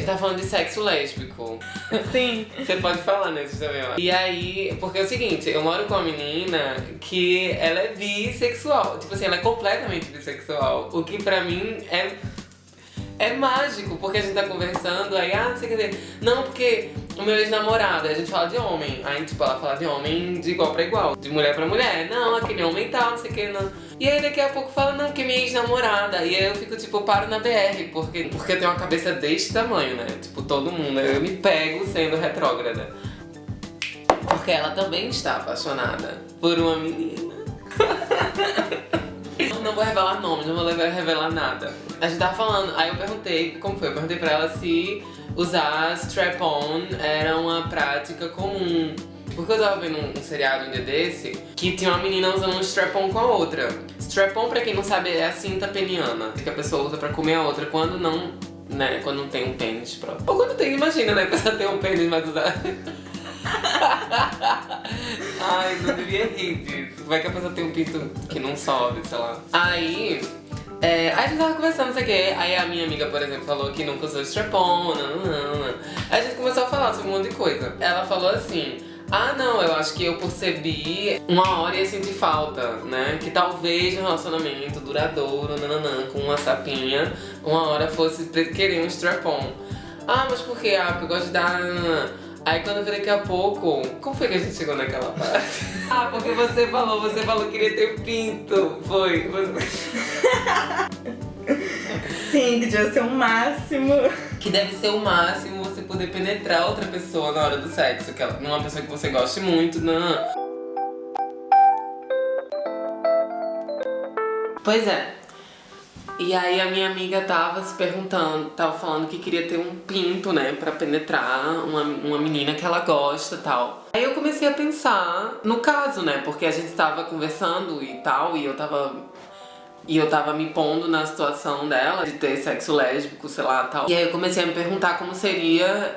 gente tá falando de sexo lésbico. Sim. Você pode falar nisso também, ó. E aí, porque é o seguinte, eu moro com uma menina que ela é bissexual. Tipo assim, ela é completamente bissexual. O que pra mim é mágico, porque a gente tá conversando, aí, não sei o que dizer. Não, porque o meu ex-namorado, a gente fala de homem. Aí, tipo, ela fala de homem de igual pra igual, de mulher pra mulher. Não, aquele homem tal, não sei o que, não. E aí daqui a pouco fala, não, porque é minha ex-namorada. E aí eu fico, tipo, eu paro na BR, porque eu tenho uma cabeça deste tamanho, né? Tipo, todo mundo. Eu me pego sendo retrógrada. Porque ela também está apaixonada por uma menina. Não vou revelar nomes, não vou revelar nada. A gente tava falando, aí eu perguntei, como foi? Eu perguntei pra ela se usar strap-on era uma prática comum. Porque eu tava vendo um seriado um dia desse, que tinha uma menina usando um strap-on com a outra. Strap-on, pra quem não sabe, é a cinta peniana, que a pessoa usa pra comer a outra quando não, né, quando não tem um pênis próprio. Ou quando tem, imagina, né, a pessoa tem um pênis mais usado. Ai, não devia rir disso. Vai que a pessoa tem um pinto que não sobe, sei lá. Aí a gente tava conversando, não sei o que. Aí a minha amiga, por exemplo, falou que nunca usou strap-on, não. Aí a gente começou a falar sobre um monte de coisa. Ela falou assim, não, eu acho que eu percebi uma hora ia sentir falta, né? Que talvez no relacionamento duradouro, com uma sapinha, uma hora fosse querer um strap-on. Mas por quê? Porque eu gosto de dar... Aí quando eu vi daqui a pouco, como foi que a gente chegou naquela parte? Porque você falou que queria ter pinto. Foi. Sim, que devia ser o máximo. Que deve ser o máximo você poder penetrar outra pessoa na hora do sexo. Que ela, uma pessoa que você goste muito, não. Pois é. E aí a minha amiga tava se perguntando, tava falando que queria ter um pinto, né, pra penetrar uma menina que ela gosta e tal. Aí eu comecei a pensar no caso, né, porque a gente tava conversando e tal, e eu tava me pondo na situação dela de ter sexo lésbico, sei lá, tal. E aí eu comecei a me perguntar como seria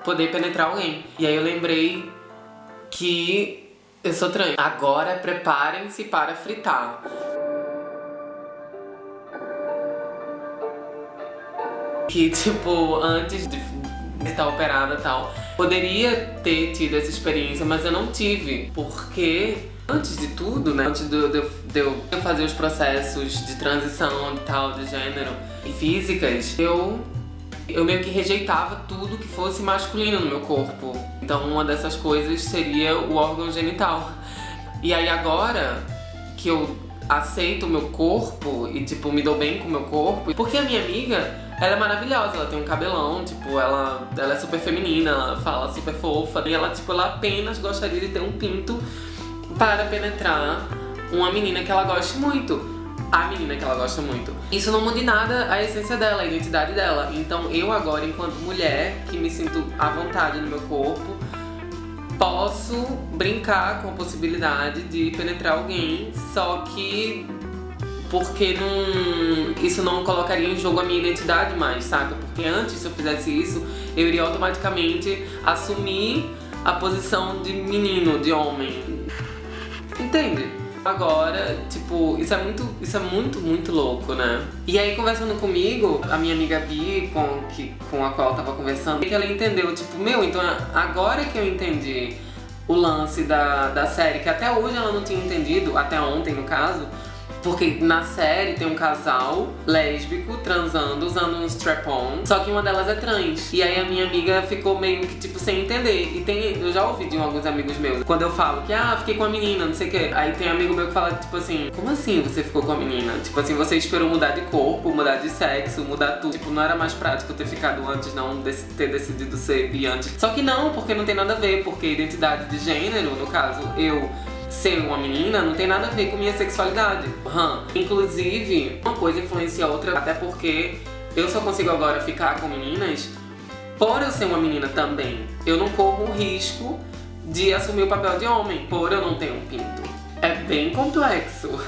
poder penetrar alguém. E aí eu lembrei que eu sou trans. Agora preparem-se para fritar. Que, tipo, antes de estar operada e tal, poderia ter tido essa experiência, mas eu não tive. Porque, antes de tudo, né, antes de eu fazer os processos de transição e tal, de gênero e físicas, eu meio que rejeitava tudo que fosse masculino no meu corpo. Então, uma dessas coisas seria o órgão genital. E aí, agora que eu aceito o meu corpo e, tipo, me dou bem com o meu corpo, porque a minha amiga... Ela é maravilhosa, ela tem um cabelão, tipo, ela é super feminina, ela fala super fofa. E ela, tipo, ela apenas gostaria de ter um pinto para penetrar uma menina que ela goste muito. A menina que ela gosta muito. Isso não muda em nada a essência dela, a identidade dela. Então eu agora, enquanto mulher, que me sinto à vontade no meu corpo, posso brincar com a possibilidade de penetrar alguém, só que... porque isso não colocaria em jogo a minha identidade mais, saca? Porque antes, se eu fizesse isso, eu iria automaticamente assumir a posição de menino, de homem. Entende? Agora, tipo, isso é muito louco, né? E aí, conversando comigo, a minha amiga Bi, com a qual eu tava conversando, que ela entendeu, tipo, então agora que eu entendi o lance da série, que até hoje ela não tinha entendido, até ontem no caso, porque na série tem um casal lésbico transando, usando um strap-on, só que uma delas é trans. E aí a minha amiga ficou meio que, tipo, sem entender. E eu já ouvi de alguns amigos meus, quando eu falo que, fiquei com a menina, não sei o quê. Aí tem um amigo meu que fala, tipo assim, como assim você ficou com a menina? Tipo assim, você esperou mudar de corpo, mudar de sexo, mudar tudo. Tipo, não era mais prático ter ficado antes, não ter decidido ser bi antes. Só que não, porque não tem nada a ver, porque identidade de gênero, no caso, eu... ser uma menina não tem nada a ver com minha sexualidade. Inclusive, uma coisa influencia a outra, até porque eu só consigo agora ficar com meninas por eu ser uma menina também. Eu não corro o risco de assumir o papel de homem, por eu não ter um pinto. É bem complexo.